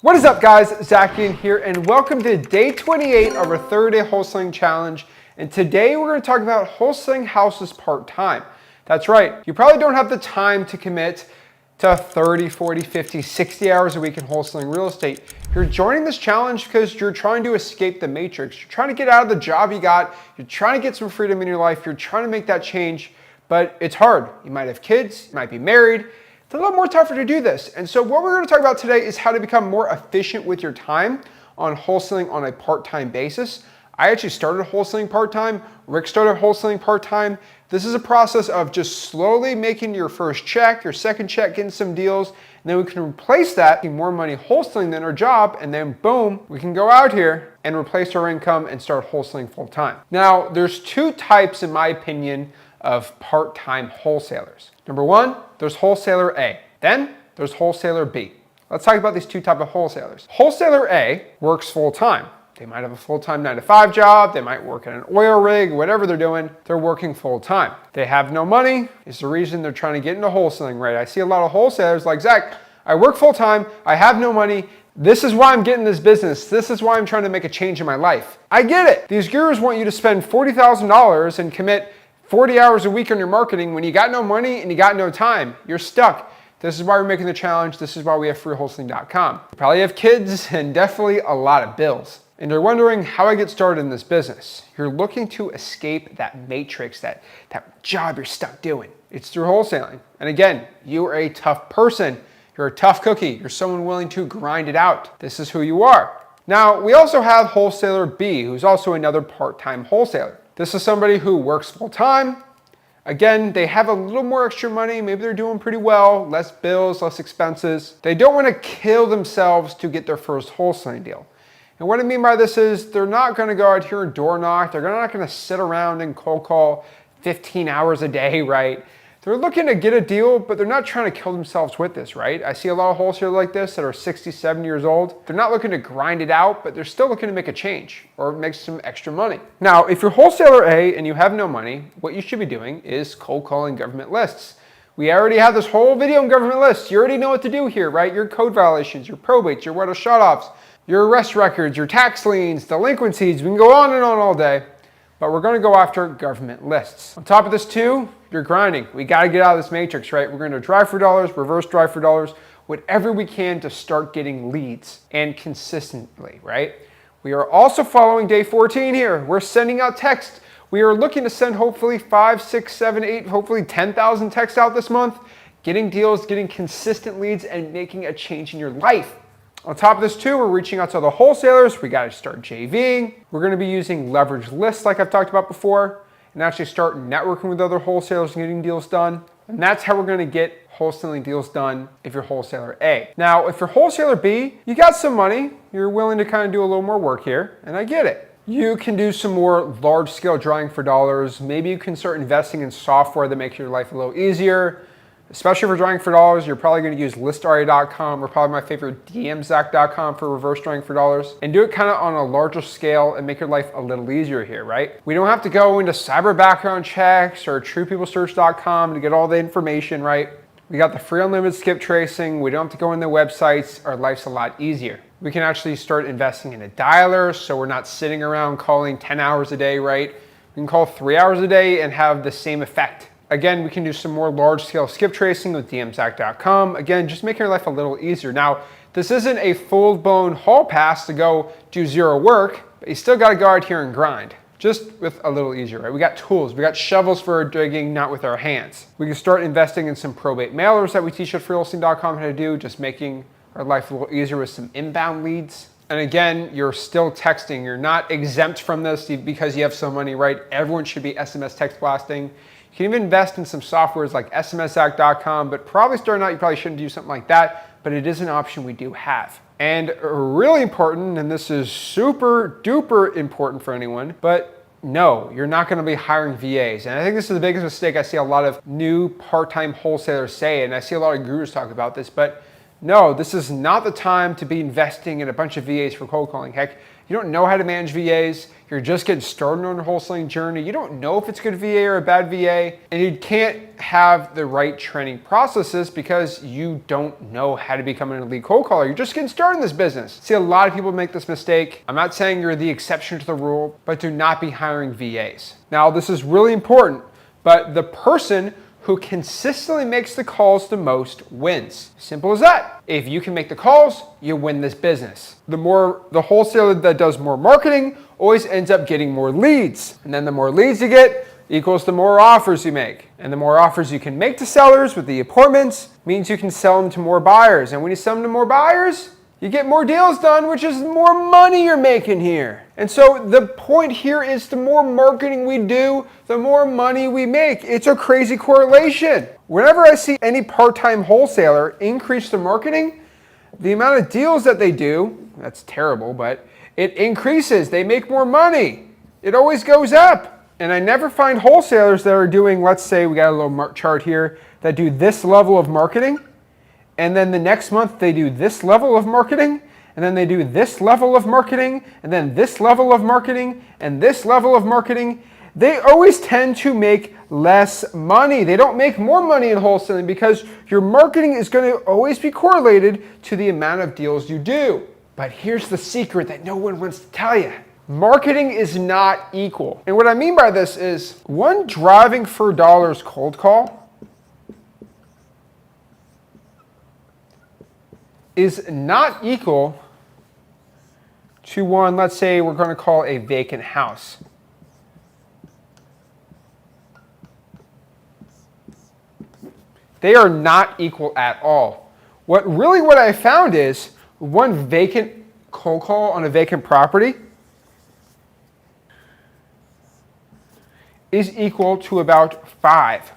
What is up, guys? Zakian here, and welcome to day 28 of our 30-day wholesaling challenge. And today we're going to talk about wholesaling houses part-time. That's right, you probably don't have the time to commit to 30, 40, 50, 60 hours a week in wholesaling real estate. You're joining this challenge because you're trying to escape the matrix. You're trying to get out of the job you got. You're trying to get some freedom in your life. You're trying to make that change, but it's hard. You might have kids, you might be married. It's a little more tougher to do this. And so what we're going to talk about today is how to become more efficient with your time on wholesaling on a part-time basis. I actually started wholesaling part-time. Rick started wholesaling part-time. This is a process of just slowly making your first check, your second check, getting some deals, and then we can replace that, getting more money wholesaling than our job, and then boom, we can go out here and replace our income and start wholesaling full-time. Now, there's two types, in my opinion, of part-time wholesalers. Number one, there's wholesaler A. Then there's wholesaler B. Let's talk about these two types of wholesalers. Wholesaler A works full-time. They might have a full-time 9-to-5 job. They might work in an oil rig, whatever they're doing. They're working full-time. They have no money. It's the reason they're trying to get into wholesaling, right? I see a lot of wholesalers like, Zach, I work full-time. I have no money. This is why I'm getting this business. This is why I'm trying to make a change in my life. I get it. These gurus want you to spend $40,000 and commit 40 hours a week on your marketing when you got no money and you got no time. You're stuck. This is why we're making the challenge. This is why we have freewholesaling.com. You probably have kids and definitely a lot of bills. And you're wondering how I get started in this business. You're looking to escape that matrix, that job you're stuck doing. It's through wholesaling. And again, you are a tough person. You're a tough cookie. You're someone willing to grind it out. This is who you are. Now, we also have wholesaler B, who's also another part-time wholesaler. This is somebody who works full-time. Again, they have a little more extra money. Maybe they're doing pretty well, less bills, less expenses. They don't want to kill themselves to get their first wholesaling deal. And what I mean by this is they're not going to go out here and door knock. They're not going to sit around and cold call 15 hours a day, right? They're looking to get a deal, but they're not trying to kill themselves with this, right? I see a lot of wholesalers like this that are 60, 70 years old. They're not looking to grind it out, but they're still looking to make a change or make some extra money. Now, if you're wholesaler A and you have no money, what you should be doing is cold calling government lists. We already have this whole video on government lists. You already know what to do here, right? Your code violations, your probates, your water shutoffs, your arrest records, your tax liens, delinquencies. We can go on and on all day. But we're going to go after government lists. On top of this too, you're grinding. We got to get out of this matrix, right? We're going to drive for dollars, reverse drive for dollars, whatever we can to start getting leads and consistently, right? We are also following day 14 here. We're sending out text. We are looking to send hopefully 5, 6, 7, 8, hopefully 10,000 texts out this month, getting deals, getting consistent leads, and making a change in your life. On top of this too, we're reaching out to the wholesalers. We got to start JVing. We're going to be using leverage lists like I've talked about before, and actually start networking with other wholesalers and getting deals done. And that's how we're going to get wholesaling deals done if you're wholesaler A. Now, if you're wholesaler B, you got some money. You're willing to kind of do a little more work here, and I get it. You can do some more large-scale drawing for dollars. Maybe you can start investing in software that makes your life a little easier. Especially for drawing for dollars, you're probably going to use listaria.com or probably my favorite dmzac.com for reverse drawing for dollars, and do it kind of on a larger scale and make your life a little easier here, right? We don't have to go into cyber background checks or truepeoplesearch.com to get all the information, right? We got the free unlimited skip tracing. We don't have to go in the websites. Our life's a lot easier. We can actually start investing in a dialer so we're not sitting around calling 10 hours a day, right? We can call 3 hours a day and have the same effect. Again, we can do some more large-scale skip tracing with dmzac.com. Again, just making your life a little easier. Now, this isn't a full-blown hall pass to go do zero work, but you still got to go out here and grind, just with a little easier, right? We got tools. We got shovels for our digging, not with our hands. We can start investing in some probate mailers that we teach at freewholesaling.com how to do, just making our life a little easier with some inbound leads. And again, you're still texting. You're not exempt from this because you have some money, right? Everyone should be SMS text blasting. You can even invest in some softwares like smsac.com, but probably starting out, you probably shouldn't do something like that, but it is an option we do have. And really important, and this is super duper important for anyone, but no, you're not going to be hiring VAs. And I think this is the biggest mistake I see a lot of new part-time wholesalers say, and I see a lot of gurus talk about this, but No, this is not the time to be investing in a bunch of VAs for cold calling. Heck, you don't know how to manage VAs. You're just getting started on your wholesaling journey. You don't know if it's a good VA or a bad VA. And you can't have the right training processes because you don't know how to become an elite cold caller. You're just getting started in this business. See, a lot of people make this mistake. I'm not saying you're the exception to the rule, but do not be hiring VAs. Now, this is really important, but the person who consistently makes the calls the most wins. Simple as that. If you can make the calls, you win this business. The wholesaler that does more marketing always ends up getting more leads. And then the more leads you get equals the more offers you make. And the more offers you can make to sellers with the appointments means you can sell them to more buyers. And when you sell them to more buyers, you get more deals done, which is more money you're making here. And so the point here is the more marketing we do, the more money we make. It's a crazy correlation. Whenever I see any part-time wholesaler increase their marketing, the amount of deals that they do, that's terrible, but it increases. They make more money. It always goes up. And I never find wholesalers that are doing, let's say we got a little chart here, that do this level of marketing. And then the next month they do this level of marketing, and then they do this level of marketing, and then this level of marketing, and this level of marketing. They always tend to make less money. They don't make more money in wholesaling because your marketing is going to always be correlated to the amount of deals you do. But here's the secret that no one wants to tell you. Marketing is not equal. And what I mean by this is one driving for dollars cold call is not equal to one, let's say we're going to call a vacant house. They are not equal at all. What I found is one vacant cold call on a vacant property is equal to about 5.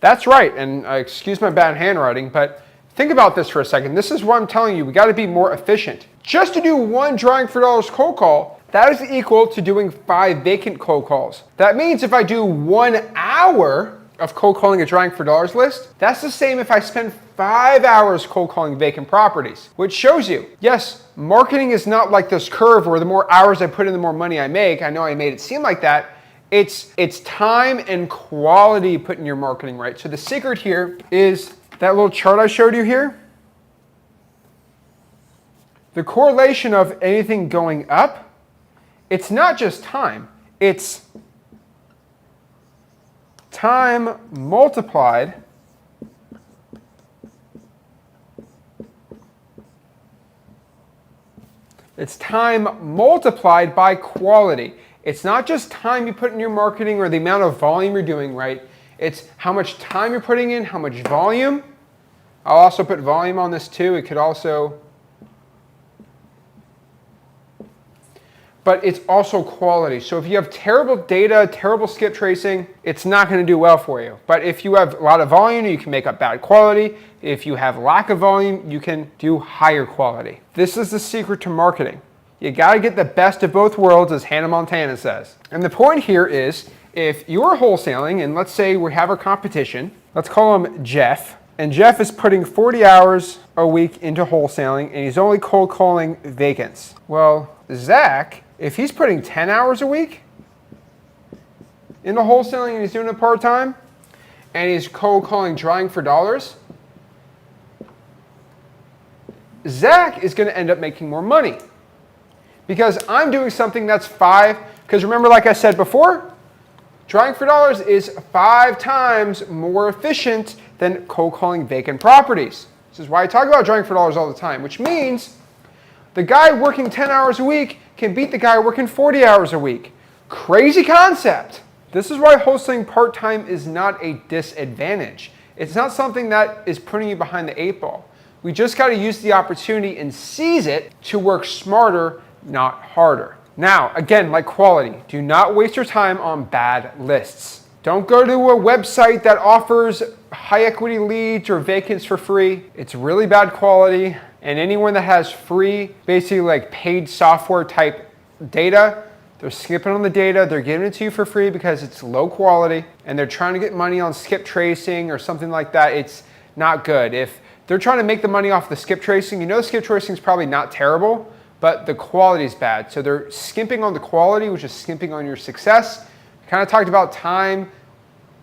That's right, and excuse my bad handwriting, but think about this for a second. This is what I'm telling you. We got to be more efficient. Just to do one drawing for dollars cold call, that is equal to doing 5 vacant cold calls. That means if I do 1 hour of cold calling a drawing for dollars list, that's the same if I spend 5 hours cold calling vacant properties, which shows you, yes, marketing is not like this curve where the more hours I put in, the more money I make. I know I made it seem like that. It's time and quality put in your marketing, right? So the secret here is that little chart I showed you here. The correlation of anything going up, it's not just time. It's time multiplied by quality. It's not just time you put in your marketing or the amount of volume you're doing, right? It's how much time you're putting in, how much volume. I'll also put volume on this too. It could also, but it's also quality. So if you have terrible data, terrible skip tracing, it's not going to do well for you. But if you have a lot of volume, you can make up bad quality. If you have lack of volume, you can do higher quality. This is the secret to marketing. You got to get the best of both worlds, as Hannah Montana says. And the point here is, if you're wholesaling, and let's say we have our competition, let's call him Jeff, and Jeff is putting 40 hours a week into wholesaling, and he's only cold calling vacants. Well, Zach, if he's putting 10 hours a week into wholesaling and he's doing it part-time, and he's cold calling drawing for dollars, Zach is going to end up making more money. Because I'm doing something that's 5, because remember, like I said before, drawing for dollars is 5 times more efficient than cold calling vacant properties. This is why I talk about drawing for dollars all the time, which means the guy working 10 hours a week can beat the guy working 40 hours a week. Crazy concept. This is why wholesaling part-time is not a disadvantage. It's not something that is putting you behind the 8 ball. We just got to use the opportunity and seize it to work smarter, not harder. Now, again, like quality, do not waste your time on bad lists. Don't go to a website that offers high equity leads or vacants for free. It's really bad quality. And anyone that has free, basically like paid software type data, They're skipping on the data. They're giving it to you for free because it's low quality, and they're trying to get money on skip tracing or something like that. It's not good. If they're trying to make the money off the skip tracing, you know skip tracing is probably not terrible, but the quality is bad. So they're skimping on the quality, which is skimping on your success. We kind of talked about time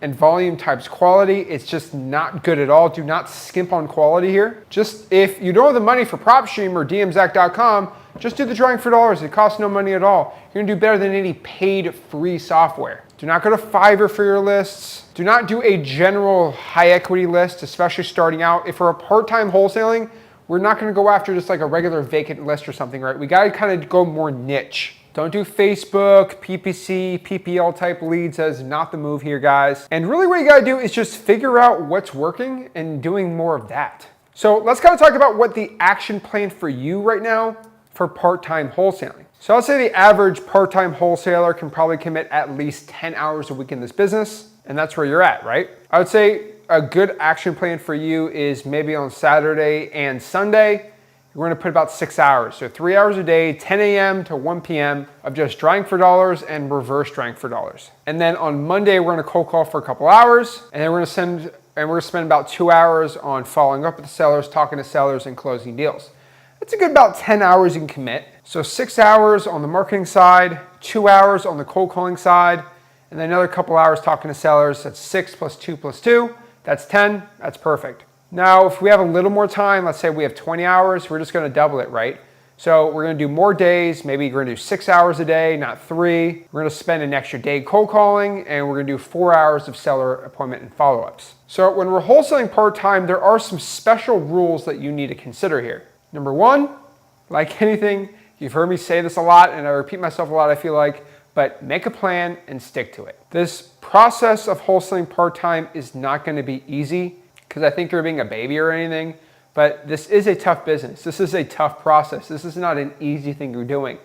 and volume times quality. It's just not good at all. Do not skimp on quality here. Just if you don't have the money for PropStream or DMZack.com, just do the drawing for dollars. It costs no money at all. You're gonna do better than any paid free software. Do not go to Fiverr for your lists. Do not do a general high equity list, especially starting out. If we're a part-time wholesaling, we're not gonna go after just like a regular vacant list or something, right? We gotta kind of go more niche. Don't do Facebook, PPC, PPL type leads. That is not the move here, guys. And really what you gotta do is just figure out what's working and doing more of that. So let's kind of talk about what the action plan for you right now for part-time wholesaling. So I'll say the average part-time wholesaler can probably commit at least 10 hours a week in this business, and that's where you're at, right? I would say a good action plan for you is maybe on Saturday and Sunday, you're gonna put about 6 hours. So 3 hours a day, 10 a.m. to 1 p.m. of just drawing for dollars and reverse drawing for dollars. And then on Monday, we're gonna cold call for a couple hours, and then we're gonna spend about 2 hours on following up with the sellers, talking to sellers, and closing deals. That's a good about 10 hours you can commit. So 6 hours on the marketing side, 2 hours on the cold calling side, and then another couple hours talking to sellers. That's 6 plus 2 plus 2. That's 10. That's perfect. Now, if we have a little more time, let's say we have 20 hours, we're just gonna double it, right? So we're gonna do more days. Maybe we're gonna do 6 hours a day, not 3. We're gonna spend an extra day cold calling, and we're gonna do 4 hours of seller appointment and follow-ups. So when we're wholesaling part-time, there are some special rules that you need to consider here. Number one, like anything, you've heard me say this a lot, and I repeat myself a lot, I feel like, but make a plan and stick to it. This process of wholesaling part-time is not gonna be easy, because I think you're being a baby or anything, but this is a tough business. This is a tough process. This is not an easy thing you're doing.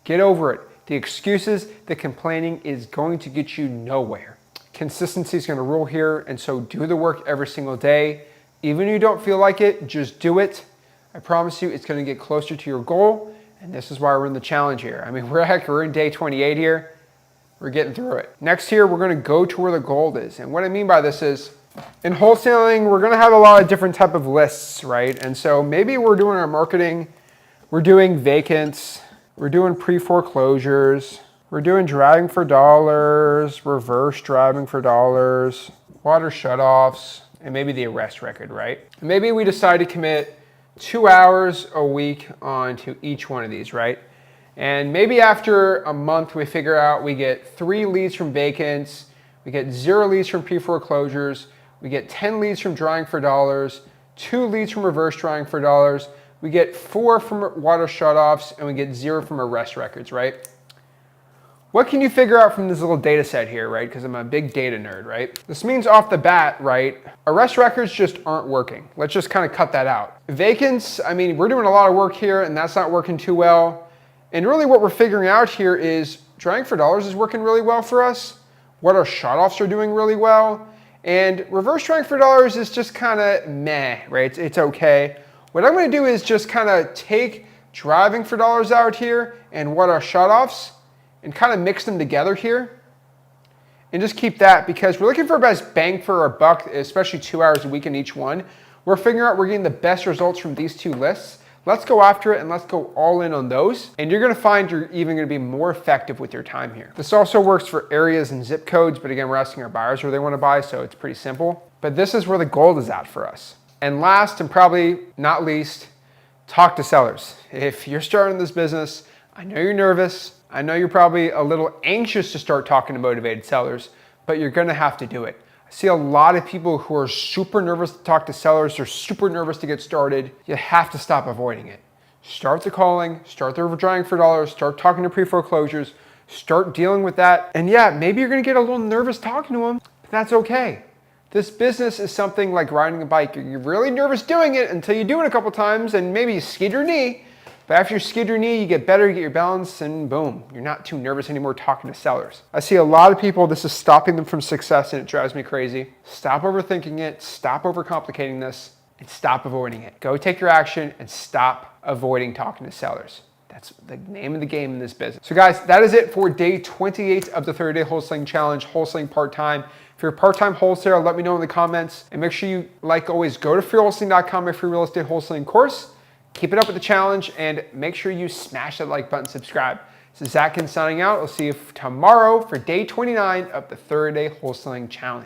Get over it. The excuses, the complaining is going to get you nowhere. Consistency is gonna rule here, and so do the work every single day. Even if you don't feel like it, just do it. I promise you it's gonna get closer to your goal, and this is why we're in the challenge here. I mean, we're in day 28 here. We're getting through it. Next here, we're gonna go to where the gold is. And what I mean by this is, in wholesaling, we're gonna have a lot of different type of lists, right? And so maybe we're doing our marketing, we're doing vacants, we're doing pre-foreclosures, we're doing driving for dollars, reverse driving for dollars, water shutoffs, and maybe the arrest record, right? And maybe we decide to commit 2 hours a week onto each one of these, right? And maybe after a month, we figure out we get 3 leads from vacants, we get 0 leads from pre-foreclosures, we get 10 leads from drawing for dollars, 2 leads from reverse drawing for dollars, we get 4 from water shutoffs, and we get 0 from arrest records, right? What can you figure out from this little data set here, right? Because I'm a big data nerd, right? This means off the bat, right? Arrest records just aren't working. Let's just kind of cut that out. Vacants, I mean, we're doing a lot of work here, and that's not working too well. And really what we're figuring out here is drawing for dollars is working really well for us. What our shutoffs are doing really well. And reverse drawing for dollars is just kind of meh, right? It's okay. What I'm gonna do is just kind of take driving for dollars out here and what our shutoffs and kind of mix them together here. And just keep that because we're looking for best bang for our buck, especially 2 hours a week in each one. We're figuring out we're getting the best results from these 2 lists. Let's go after it and let's go all in on those. And you're gonna find you're even gonna be more effective with your time here. This also works for areas and zip codes, but again, we're asking our buyers where they wanna buy, so it's pretty simple. But this is where the gold is at for us. And last and probably not least, talk to sellers. If you're starting this business, I know you're nervous. I know you're probably a little anxious to start talking to motivated sellers, but you're gonna have to do it. I see a lot of people who are super nervous to talk to sellers. They're super nervous to get started. You have to stop avoiding it. Start the calling, start the drawing for dollars, start talking to pre-foreclosures, start dealing with that. And yeah, maybe you're gonna get a little nervous talking to them, but that's okay. This business is something like riding a bike. You're really nervous doing it until you do it a couple times and maybe you skid your knee. But after you skid your knee, you get better, you get your balance, and boom, you're not too nervous anymore talking to sellers. I see a lot of people, this is stopping them from success, and it drives me crazy. Stop overthinking it, stop overcomplicating this, and stop avoiding it. Go take your action and stop avoiding talking to sellers. That's the name of the game in this business. So guys, that is it for day 28 of the 30-day wholesaling challenge, wholesaling part-time. If you're a part-time wholesaler, let me know in the comments. And make sure you, like always, go to freewholesaling.com, my free real estate wholesaling course. Keep it up with the challenge and make sure you smash that like button, subscribe. This is Zach signing out. I'll see you tomorrow for day 29 of the 30-day wholesaling challenge.